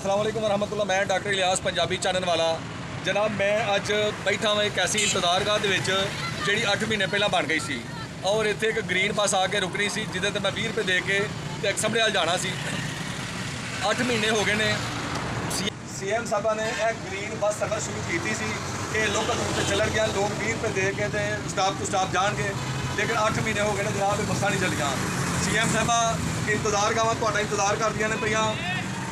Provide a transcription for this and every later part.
अस्सलाम वालेकुम रहमतुल्लाह। मैं डॉक्टर इलियास पंजाबी चैनल वाला जनाब। मैं अज बैठा हाँ एक ऐसी इंतजारगाह जी 8 महीने पहला बन गई सी और इतने एक ग्रीन बस आके रुकनी सी जिदे मैं 20 रुपये दे के एक्समड़े वाल जाना सी। 8 महीने हो गए ने CM साहबा ने यह ग्रीन बस सर्विस शुरू की सी कि लोकल रूट से चलन गया, लोग 20 रुपये दे के स्टाफ टू स्टाफ जाएंगे, लेकिन 8 महीने हो गए जनाब बसा नहीं चलिया। CM साहबा इंतजारगाह थोड़ा इंतजार कर दी पे,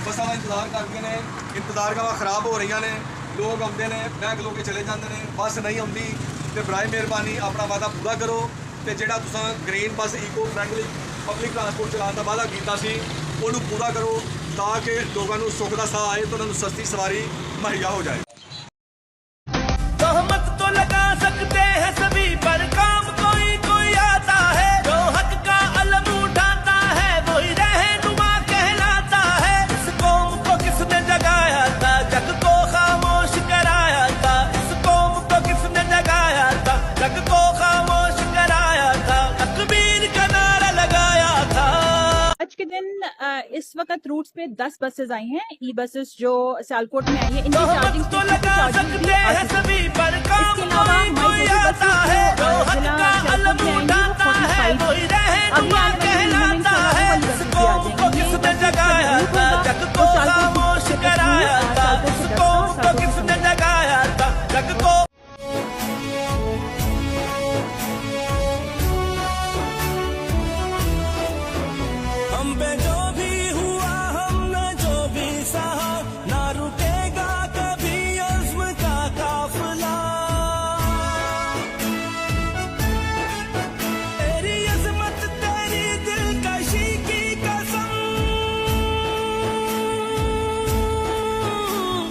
बसा का इंतजार करते हैं, इंतजारगाह खराब हो रही ने, लोग आते हैं बैग लो के चले जाते हैं, बस नहीं आती। तो बराए मेहरबानी अपना वादा पूरा करो तो जोड़ा तुसा ग्रीन बस ईको फ्रेंडली पब्लिक ट्रांसपोर्ट चलाने का वादा किया उन्होंने पूरा करो ताकि लोगों को सुख का साह आए तो उन्होंने सस्ती सवारी मुहैया हो जाए। तोहमत तो लगा सकते हैं सभी पर काम कोई कोई आता है, जो हक का अलम उठाता है वही रहनुमा कहलाता है। इस कौम को किसने जगाया था, जग को खामोश कराया था। इस कौम को किसने जगाया था, जग को खामोश कराया था। तकबीर का नारा लगाया था। आज के दिन इस वक्त रूट्स पे 10 बसेस आई हैं, ई बसेस जो सियालकोट में आई है। इनकी चार्जिंग तो लगा सकते हैं सभी पर काम कोई कोई आता है, जो हक का अलम उठाता है वही रहनुमा कहलाता है। इस कौम को किसने जगाया था, जग को खामोश कराया था। इस कौम को किसने जगाया था, जग को हम पे जो भी हुआ, हमने जो भी सहा, ना रुकेगा कभी अज़्म का काफिला। तेरी अज़मत तेरी दिलकशी की कसम,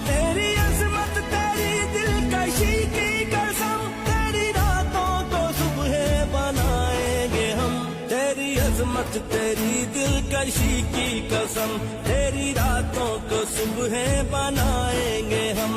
तेरी अज़मत तेरी दिलकशी की कसम। तेरी रातों को सुबह बनाएंगे हम, तेरी अज़मत तेरी दिलकशी की कसम। तेरी रातों को सुबह बनाएंगे हम।